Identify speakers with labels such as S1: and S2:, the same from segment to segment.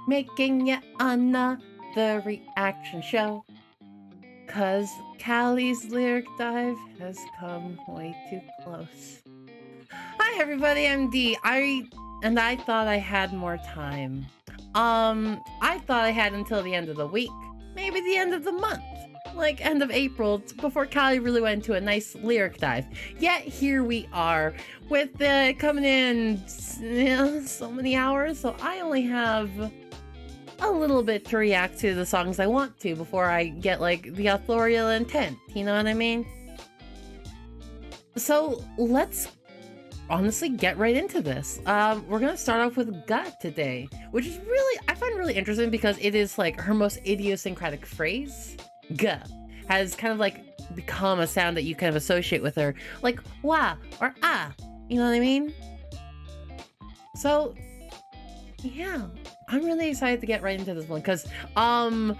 S1: making yet another reaction show. Cause Calli's lyric dive has come way too close. Hi everybody, I'm D. I thought I had more time. I thought I had until the end of the week, maybe the end of the month, like end of April, before Calli really went into a nice lyric dive. Yet here we are, with coming in so many hours, so I only have a little bit to react to the songs I want to before I get like the authorial intent, you know what I mean? So let's honestly get right into this. We're gonna start off with GUH today, which is really, I find really interesting because it is like her most idiosyncratic phrase. GUH has kind of like become a sound that you kind of associate with her, like wah or ah, you know what I mean? So yeah, I'm really excited to get right into this one because not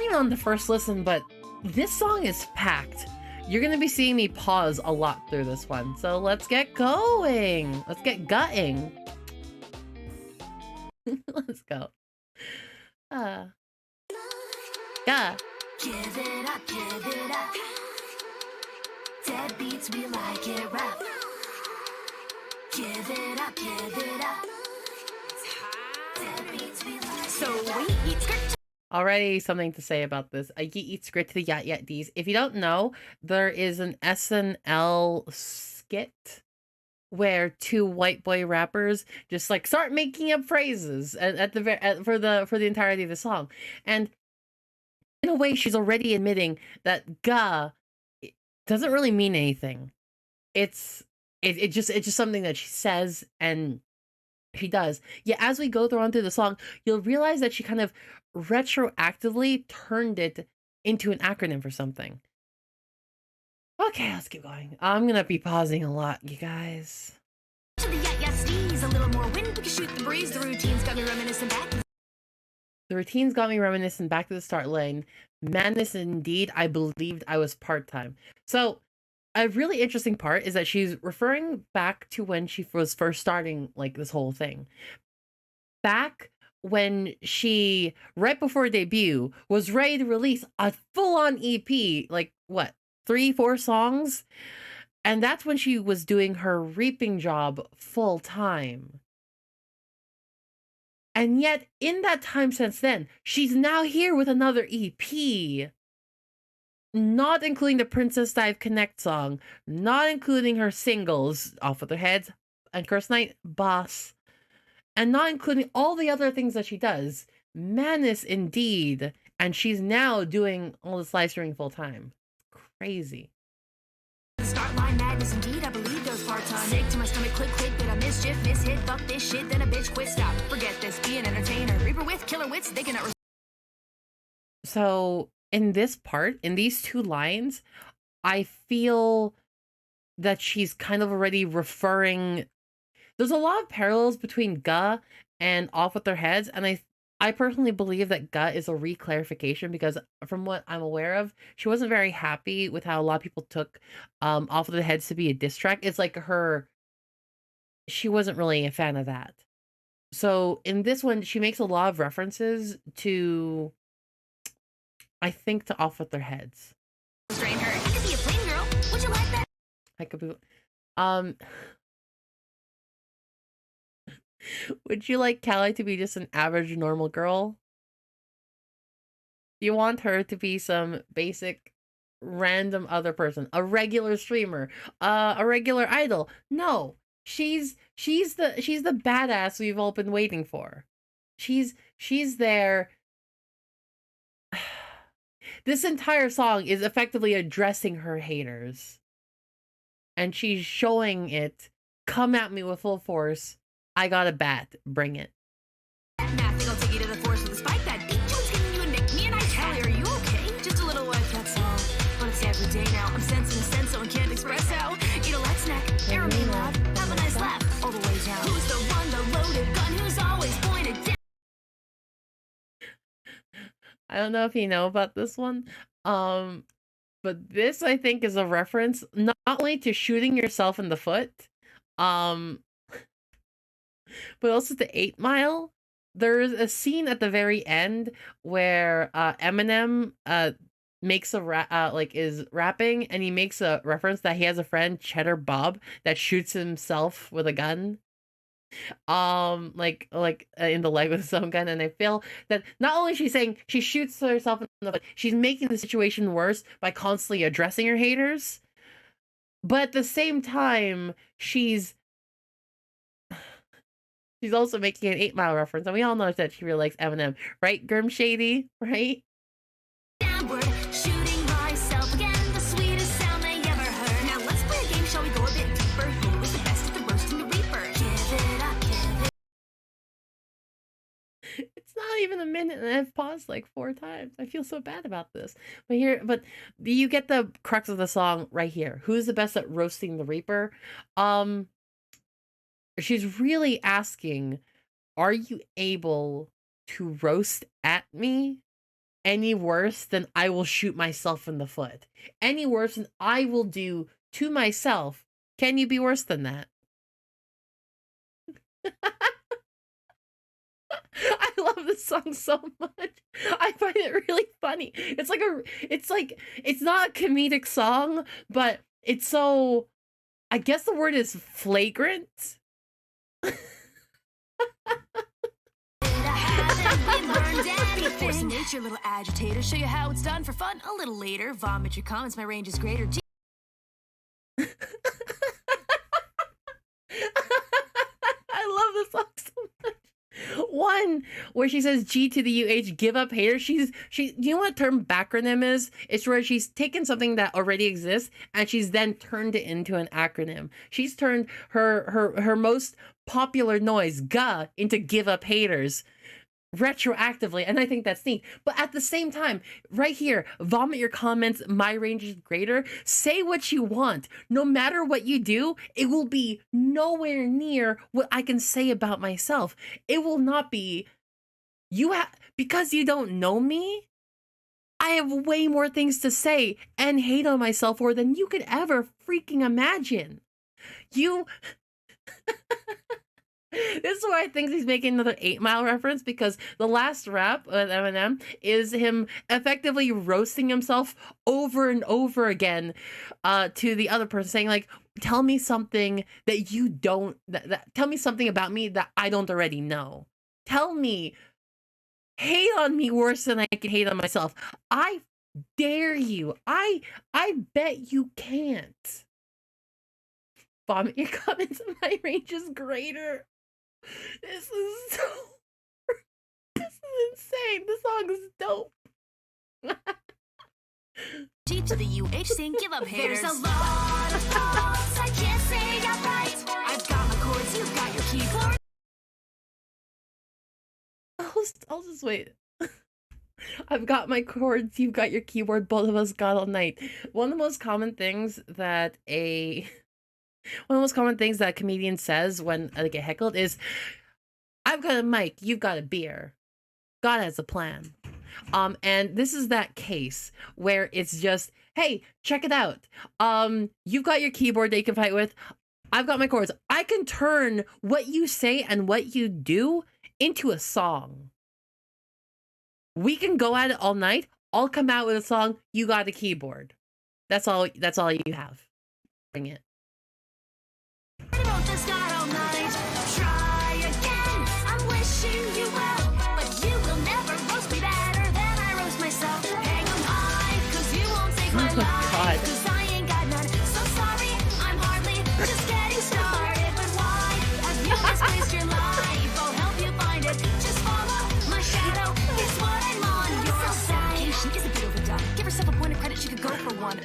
S1: even on the first listen, but this song is packed. You're gonna be seeing me pause a lot through this one, so let's get going. Let's get gutting. Let's go. Yeah.
S2: Give it up, give it up. Dead beats, we like it rough. Give it up, give it up. Dead beats, we like so we eat skirt.
S1: Already something to say about this. I eat skirt to the yat yat D's. If you don't know, there is an SNL skit where two white boy rappers just like start making up phrases for the entirety of the song, and in a way, she's already admitting that "ga" doesn't really mean anything. It's just something that she says and she does. Yeah, as we go on through the song, you'll realize that she kind of retroactively turned it into an acronym for something. Okay, let's keep going. I'm gonna be pausing a lot, you guys.
S2: To the yat yat steez, a little more wind, we can shoot the breeze. The routine's got me reminiscent back.
S1: The routines got me reminiscent back to the start lane. Madness indeed, I believed I was part-time. So a really interesting part is that she's referring back to when she was first starting like this whole thing. Back when she, right before debut, was ready to release a full-on EP, like what, 3-4 songs? And that's when she was doing her reaping job full-time. And yet, in that time since then, she's now here with another EP. Not including the Princess Dive Connect song, not including her singles, Off With Her Heads, and Curse Night, Boss, and not including all the other things that she does. Madness indeed. And she's now doing all this live streaming full time. Crazy.
S2: Start line madness indeed, I believe those parts on. Sick to my stomach, click, click, bit of mischief, miss hit, fuck this shit, then a bitch quit, stop, forget this, be an entertainer, reaper with killer wits, they cannot.
S1: So in this part, in these two lines, I feel that she's kind of already referring. There's a lot of parallels between GUH and Off With Their Heads, and I personally believe that GUH is a reclarification because from what I'm aware of, she wasn't very happy with how a lot of people took Off With Their Heads to be a diss track. It's like she wasn't really a fan of that. So in this one, she makes a lot of references to, I think, to Off With Their Heads.
S2: Strain her. I could be a plain girl. Would you like that?
S1: I could be would you like Calli to be just an average normal girl? You want her to be some basic random other person, a regular streamer, a regular idol? No. She's the badass we've all been waiting for. She's there. This entire song is effectively addressing her haters. And she's showing it. Come at me with full force. I got a bat. Bring it.
S2: Nothing will take you to the force with the spike that beat. Jones hitting you and make me and I tell you, are you okay? Just a little white, that's all. But it's every day now. I'm sensing a sense so I can't express how. Eat a let's snack. Air me love. Have a nice laugh. All the way down. Who's the one, the loaded gun? Who's always pointed down?
S1: I don't know if you know about this one. But this, I think, is a reference not only to shooting yourself in the foot, but also to 8 Mile. there's a scene at the very end where Eminem makes like is rapping, and he makes a reference that he has a friend, Cheddar Bob, that shoots himself with a gun, in the leg with his own gun. And I feel that not only she's saying she shoots herself in the foot, she's making the situation worse by constantly addressing her haters, but at the same time she's also making an 8 Mile reference, and we all know that she really likes Eminem, right, Grim Shady, right?
S2: Downward, shooting myself again, the sweetest sound they ever heard. Now let's play a game, shall we go a bit deeper? Who is the best at the roasting the reaper? Give it up, give it.
S1: It's not even a minute, and I've paused like 4 times. I feel so bad about this. But you get the crux of the song right here. Who's the best at roasting the reaper? She's really asking, are you able to roast at me any worse than I will shoot myself in the foot? Any worse than I will do to myself? Can you be worse than that? I love this song so much. I find it really funny. It's not a comedic song, but it's so, I guess the word is flagrant.
S2: Force of nature, little agitator. Show you how it's done for fun a little later. Vomit your comments, my range is greater.
S1: I love this song so much. One where she says G to the UH, give up hater. You know what term backronym is? It's where she's taken something that already exists and she's then turned it into an acronym. She's turned her most popular noise, GUH, into give up haters retroactively, and I think that's neat. But at the same time, right here, vomit your comments, my range is greater. Say what you want. No matter what you do, it will be nowhere near what I can say about myself. It will not be, because you don't know me, I have way more things to say and hate on myself for than you could ever freaking imagine. This is why I think he's making another 8 Mile reference, because the last rap with Eminem is him effectively roasting himself over and over again to the other person, saying like, tell me something that you don't, tell me something about me that I don't already know. Tell me, hate on me worse than I can hate on myself. I dare you. I bet you can't. Vomit your comments, my range is greater. This is insane. This song is dope.
S2: G to the UH saying give up haters. There's a lot of thoughts I can't say outright. I've got my chords, you've got your keyboard.
S1: I'll just wait. I've got my chords, you've got your keyboard, both of us got all night. One of the most common things that a comedian says when they get heckled is, I've got a mic, you've got a beer. God has a plan. And this is that case where it's just, hey, check it out. You've got your keyboard that you can fight with. I've got my chords. I can turn what you say and what you do into a song. We can go at it all night. I'll come out with a song. You got a keyboard. That's all you have. Bring it.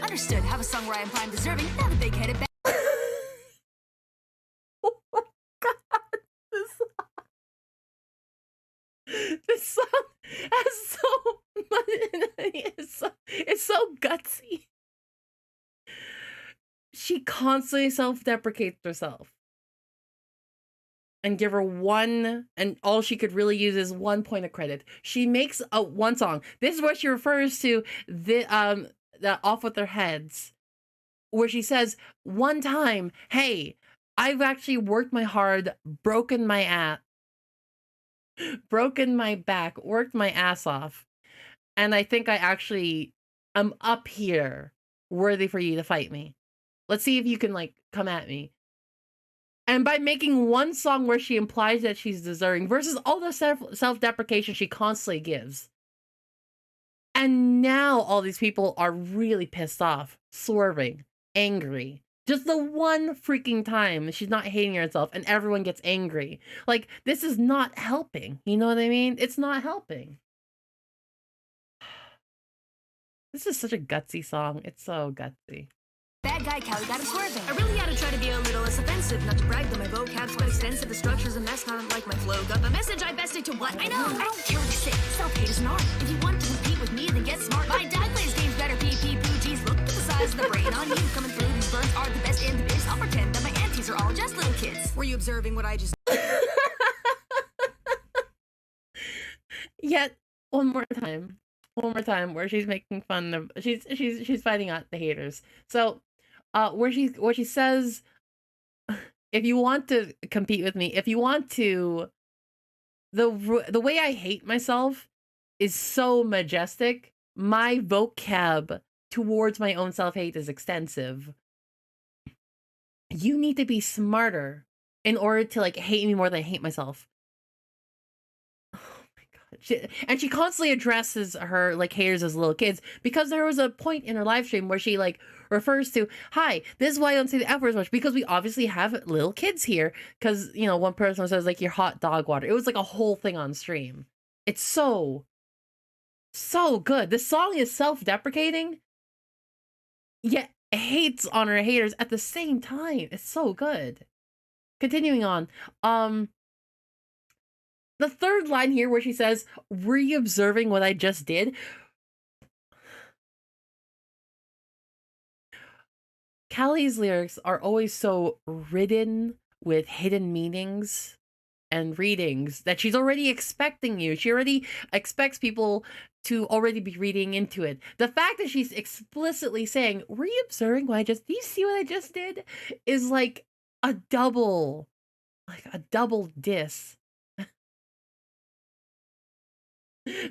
S2: Understood. Have a song where I imply I'm deserving, not a big-headed bag.
S1: Oh my god, this song has so much in it. It's so gutsy. She constantly self-deprecates herself. And give her one, and all she could really use is 1 point of credit. She makes one song. This is what she refers to the Off With Their Heads, where she says one time, hey, I've actually worked my hard, broken my ass. broken my back, worked my ass off, and I think I actually am up here worthy for you to fight me. Let's see if you can like come at me. And by making one song where she implies that she's deserving versus all the self-deprecation she constantly gives. And now all these people are really pissed off, swerving, angry. Just the one freaking time she's not hating herself and everyone gets angry. Like, this is not helping. You know what I mean? It's not helping. This is such a gutsy song. It's so gutsy.
S2: Bad guy Calli got him swerving. I really ought to try to be a little less offensive. Not to brag that my vocab's quite extensive. The structure's a mess, not like my flow. Got the message I best stick to what I know. I don't care what you say. Self-hate is an art. If you want to compete with me, then get smart. My dad plays games better. PP boogies. Look at the size of the brain on you. Coming through, these burns are the best in the biz. I'll pretend that my aunties are all just little kids. Were you observing what I just...
S1: Yet, one more time where she's making fun of she's fighting out the haters. So where she says, if you want to compete with me, if you want to, the way I hate myself is so majestic. My vocab towards my own self-hate is extensive. You need to be smarter in order to like hate me more than I hate myself. She constantly addresses her like haters as little kids, because there was a point in her live stream where she like refers to, hi, this is why I don't say the F word as much, because we obviously have little kids here, because, you know, one person says like, you're hot dog water. It was like a whole thing on stream. It's so good. This song is self-deprecating, yet hates on her haters at the same time. It's so good. Continuing on, the third line here where she says, were you observing what I just did? Calli's lyrics are always so ridden with hidden meanings and readings that she's already expecting you. She already expects people to already be reading into it. The fact that she's explicitly saying, were you observing what I just, do you see what I just did? Is like a double diss.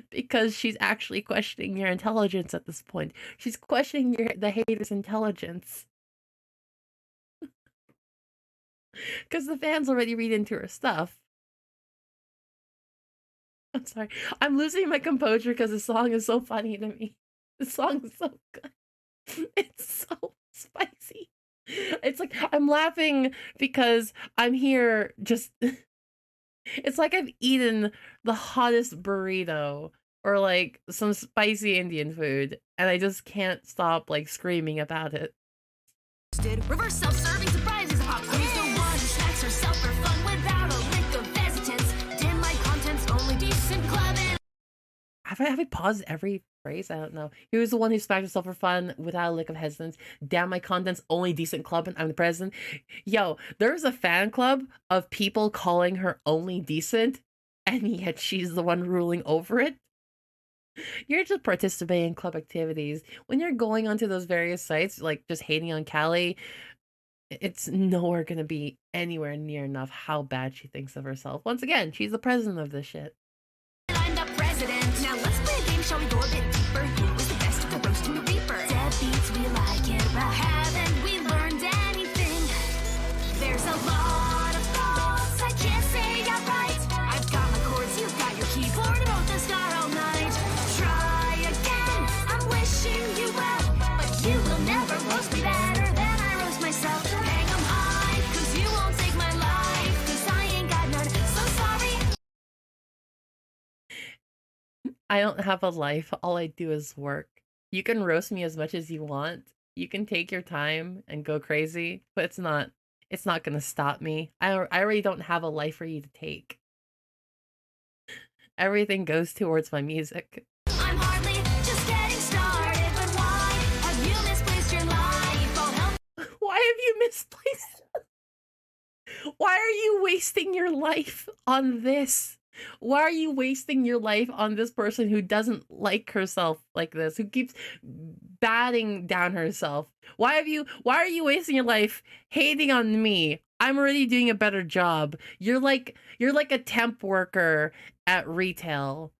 S1: Because she's actually questioning your intelligence at this point. She's questioning the hater's intelligence. Because the fans already read into her stuff. I'm sorry. I'm losing my composure because the song is so funny to me. The song is so good. It's so spicy. It's like I'm laughing because I'm here just... It's like I've eaten the hottest burrito or like some spicy Indian food, and I just can't stop like screaming about it.
S2: Reverse self-serving surprises pop quiz. The one who snacks herself for fun without a lick of hesitance. Dim light contents, only decent clubbing.
S1: Have I paused every phrase? I don't know. He was the one who smacked himself for fun without a lick of hesitance. Damn my contents, only decent clubbing. I'm the president. Yo, there's a fan club of people calling her only decent, and yet she's the one ruling over it. You're just participating in club activities. When you're going onto those various sites, like just hating on Calli, it's nowhere gonna be anywhere near enough how bad she thinks of herself. Once again, she's the president of this shit.
S2: I'm the president. Now let's play a game, shall we go a bit deeper? Who is the best at the roast and the reaper? Deadbeats, we like it, but haven't we learned anything? There's a lot of thoughts I can't say outright. I've got my chords, you've got your keyboard, and both us got all night. Try again, I'm wishing you well, but you will never roast me better than I roast myself. Hang 'em high, 'cause you won't take my life, 'cause I ain't got none, so sorry.
S1: I don't have a life. All I do is work. You can roast me as much as you want. You can take your time and go crazy, but it's not gonna stop me. I already don't have a life for you to take. Everything goes towards my music.
S2: I'm hardly just getting started, but why have you misplaced your life? Oh, help.
S1: Why have you misplaced? Why are you wasting your life on this? Why are you wasting your life on this person who doesn't like herself like this, who keeps batting down herself? Why are you wasting your life hating on me? I'm already doing a better job. You're like a temp worker at retail.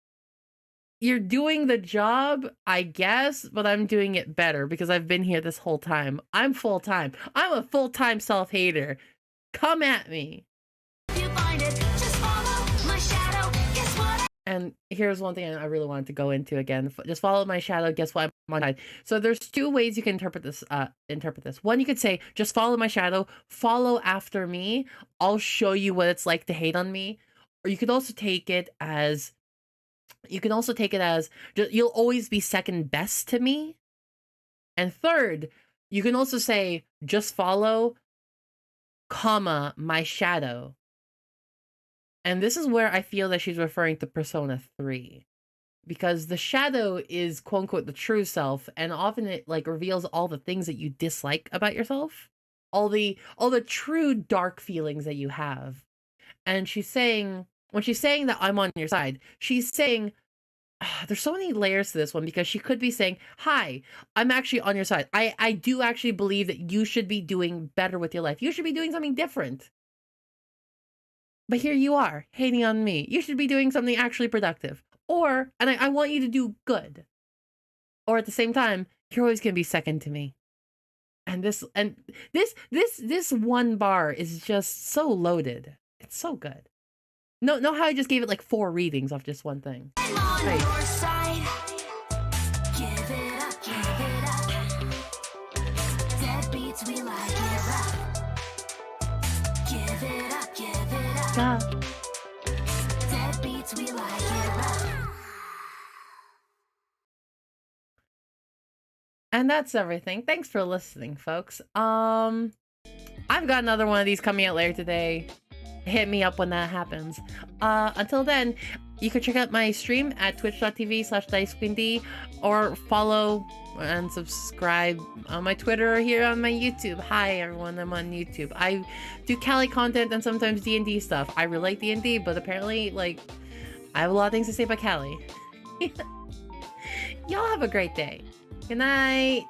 S1: You're doing the job, I guess, but I'm doing it better because I've been here this whole time. I'm full-time. I'm a full-time self-hater. Come at me.
S2: You find it, just follow my shadow. Guess what?
S1: And here's one thing I really wanted to go into again. Just follow my shadow. Guess what? I'm on side. So there's two ways you can interpret this. One, you could say, just follow my shadow. Follow after me. I'll show you what it's like to hate on me. Or you could also take it as, you'll always be second best to me. And third, you can also say, just follow, comma, my shadow. And this is where I feel that she's referring to Persona 3. Because the shadow is, quote unquote, the true self, and often it like reveals all the things that you dislike about yourself. All the true dark feelings that you have. And she's saying, when she's saying that I'm on your side, she's saying, there's so many layers to this one, because she could be saying, hi, I'm actually on your side. I do actually believe that you should be doing better with your life. You should be doing something different. But here you are, hating on me. You should be doing something actually productive. Or, and I want you to do good. Or at the same time, you're always going to be second to me. And this one bar is just so loaded. It's so good. Know how I just gave it like 4 readings off just one thing.
S2: I'm on your side. Give it up, give it up. Deadbeats, we like it rough. Give it up, give it up. Deadbeats, we like it rough.
S1: And that's everything. Thanks for listening, folks. I've got another one of these coming out later today. Hit me up when that happens. Until then, you can check out my stream at twitch.tv/DiceQueenD, or follow and subscribe on my Twitter or here on my YouTube. Hi everyone, I'm on YouTube. I do Calli content and sometimes D&D stuff. I really like D&D, but apparently, like, I have a lot of things to say about Calli. Y'all have a great day. Good night.